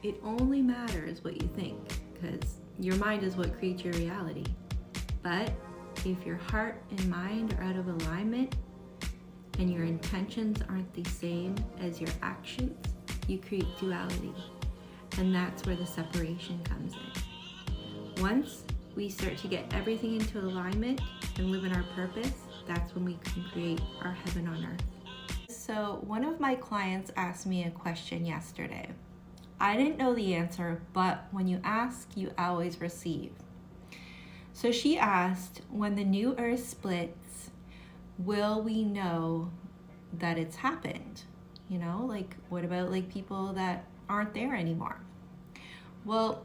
it only matters what you think, because your mind is what creates your reality. But if your heart and mind are out of alignment and your intentions aren't the same as your actions, you create duality. And that's where the separation comes in. Once we start to get everything into alignment and live in our purpose, that's when we can create our heaven on earth. So one of my clients asked me a question yesterday. I didn't know the answer, but when you ask, you always receive. So she asked, when the new earth splits, will we know that it's happened? You know, like what about like people that aren't there anymore? Well,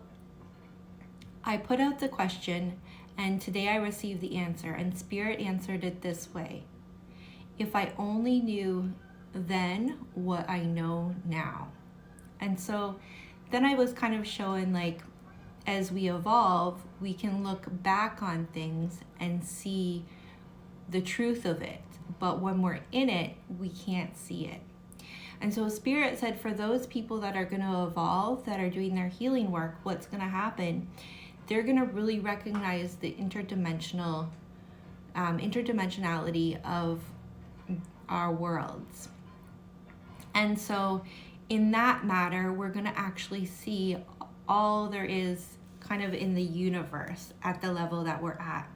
I put out the question and today I received the answer, and Spirit answered it this way. If I only knew then what I know now. And so then I was kind of showing like, as we evolve, we can look back on things and see the truth of it. But when we're in it, we can't see it. And so Spirit said for those people that are going to evolve, that are doing their healing work, what's going to happen, they're going to really recognize the interdimensionality of our worlds. And so in that matter, we're going to actually see all there is kind of in the universe at the level that we're at.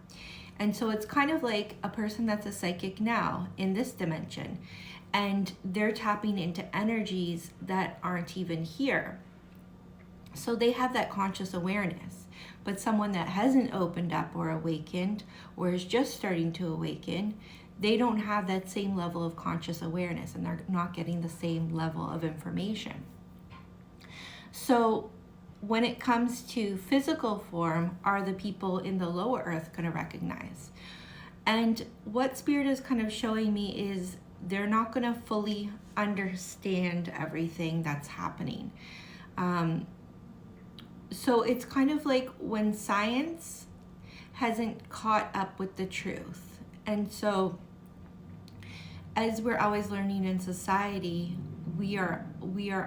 And so it's kind of like a person that's a psychic now in this dimension, and they're tapping into energies that aren't even here. So they have that conscious awareness. But someone that hasn't opened up or awakened, or is just starting to awaken, they don't have that same level of conscious awareness, and they're not getting the same level of information. So when it comes to physical form, are the people in the lower earth going to recognize? And what Spirit is kind of showing me is they're not going to fully understand everything that's happening. So it's kind of like when science hasn't caught up with the truth. And so as we're always learning in society, we are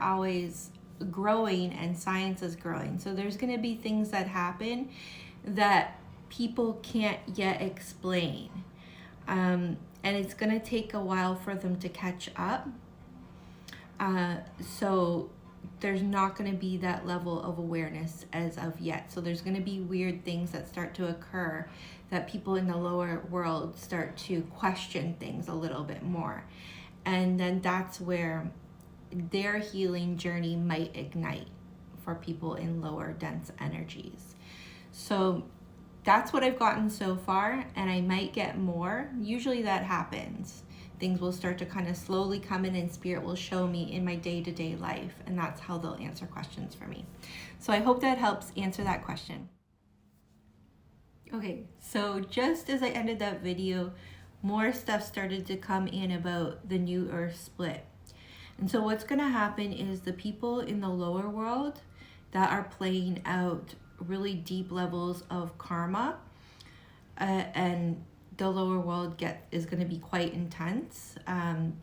always growing, and science is growing. So there's going to be things that happen that people can't yet explain. And it's going to take a while for them to catch up. So there's not going to be that level of awareness as of yet. So there's going to be weird things that start to occur, that people in the lower world start to question things a little bit more. And then that's where their healing journey might ignite for people in lower dense energies. So that's what I've gotten so far, and I might get more. Usually that happens. Things will start to kind of slowly come in, and Spirit will show me in my day-to-day life, and that's how they'll answer questions for me. So I hope that helps answer that question. Okay, so just as I ended that video, more stuff started to come in about the new earth split. And so what's going to happen is the people in the lower world that are playing out really deep levels of karma, and the lower world is going to be quite intense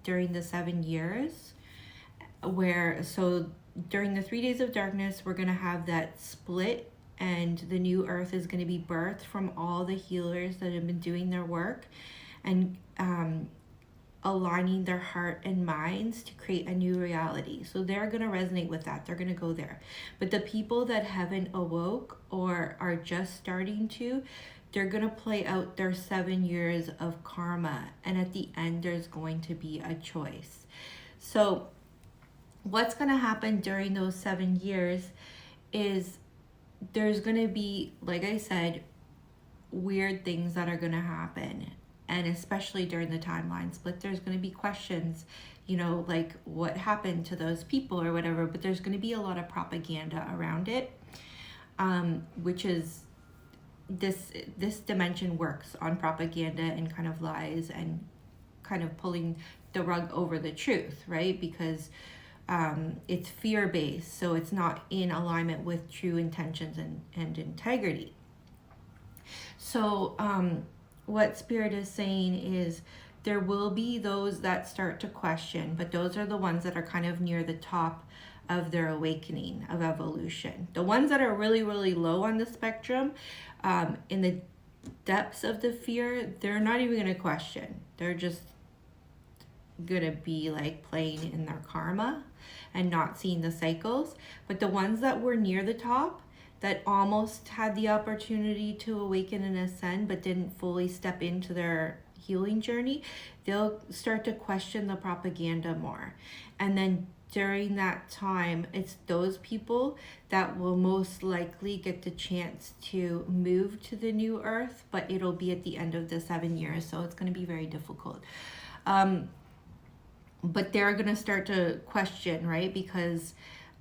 during the 7 years, so during the 3 days of darkness, we're going to have that split, and the new earth is going to be birthed from all the healers that have been doing their work and aligning their heart and minds to create a new reality. So they're going to resonate with that. They're going to go there. But the people that haven't awoke or are just starting to, they're going to play out their 7 years of karma. And at the end, there's going to be a choice. So what's going to happen during those 7 years is there's going to be, like I said, weird things that are going to happen. And especially during the timeline split, there's going to be questions, you know, like what happened to those people or whatever. But there's going to be a lot of propaganda around it, which is this dimension works on propaganda and kind of lies and kind of pulling the rug over the truth, right? Because it's fear-based, so it's not in alignment with true intentions and integrity. So what Spirit is saying is There will be those that start to question, but those are the ones that are kind of near the top of their awakening of evolution. The ones that are really, really low on the spectrum, in the depths of the fear, they're not even going to question. They're just going to be like playing in their karma and not seeing the cycles. But the ones that were near the top, that almost had the opportunity to awaken and ascend but didn't fully step into their healing journey, they'll start to question the propaganda more. And then during that time, it's those people that will most likely get the chance to move to the new earth, but it'll be at the end of the 7 years, so it's going to be very difficult. But they're going to start to question, right? Because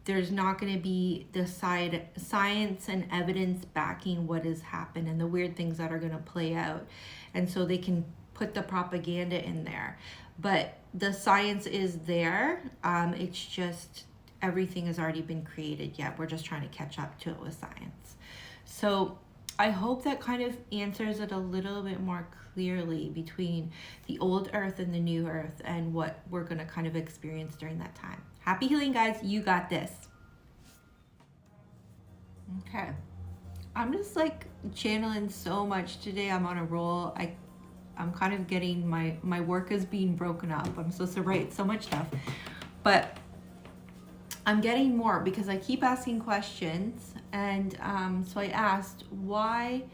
there's not going to be the science and evidence backing what has happened and the weird things that are going to play out. And so they can put the propaganda in there. But the science is there. It's just everything has already been created yet. We're just trying to catch up to it with science. So I hope that kind of answers it a little bit more clearly between the old earth and the new earth and what we're going to kind of experience during that time. Happy healing, guys. You got this. Okay. I'm just like channeling so much today. I'm on a roll. I'm kind of getting my work is being broken up. I'm supposed to write so much stuff, but I'm getting more because I keep asking questions. And so I asked, why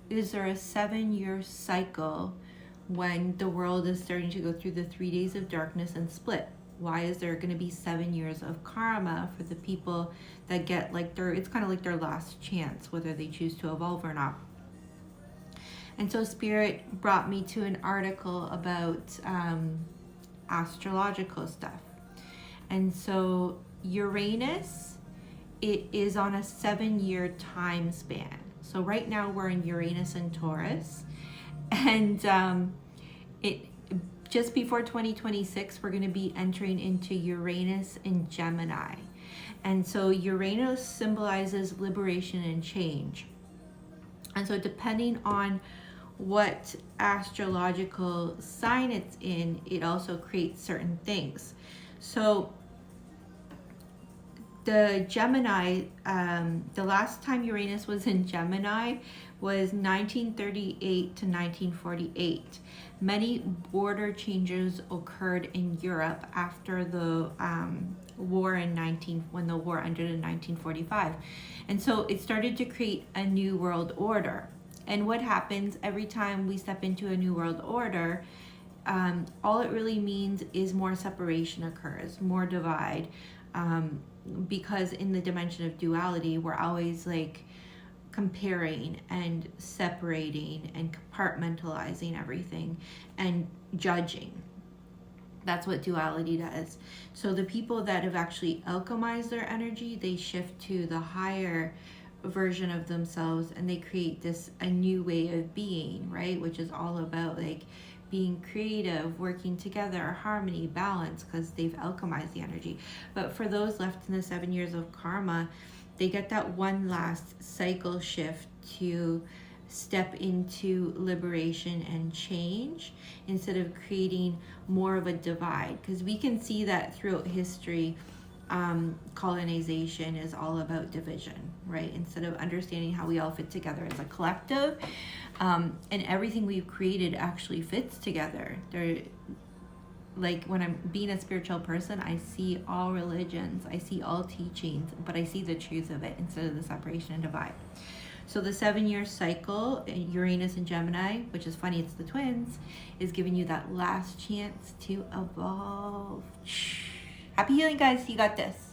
is there a 7-year cycle when the world is starting to go through the 3 days of darkness and split? Why is there going to be 7 years of karma for the people that get like it's kind of like their last chance, whether they choose to evolve or not? And so Spirit brought me to an article about astrological stuff. And so Uranus, it is on a 7-year time span. So right now we're in Uranus and Taurus, and it just before 2026 we're going to be entering into Uranus in Gemini. And so Uranus symbolizes liberation and change. And so depending on what astrological sign it's in, it also creates certain things. So the Gemini, the last time Uranus was in Gemini was 1938 to 1948. Many border changes occurred in Europe after the war when the war ended in 1945. And so it started to create a new world order. And what happens every time we step into a new world order, all it really means is more separation occurs, more divide. Because in the dimension of duality, we're always like comparing and separating and compartmentalizing everything and judging. That's what duality does. So the people that have actually alchemized their energy, they shift to the higher version of themselves and they create a new way of being, right? Which is all about like being creative, working together, harmony, balance, because they've alchemized the energy. But for those left in the 7 years of karma, they get that one last cycle shift to step into liberation and change instead of creating more of a divide. Because we can see that throughout history, colonization is all about division, right? Instead of understanding how we all fit together as a collective, and everything we've created actually fits together. Like when I'm being a spiritual person, I see all religions, I see all teachings, but I see the truth of it instead of the separation and divide. So the 7-year cycle, Uranus and Gemini, which is funny, it's the twins, is giving you that last chance to evolve. Happy healing, guys. You got this.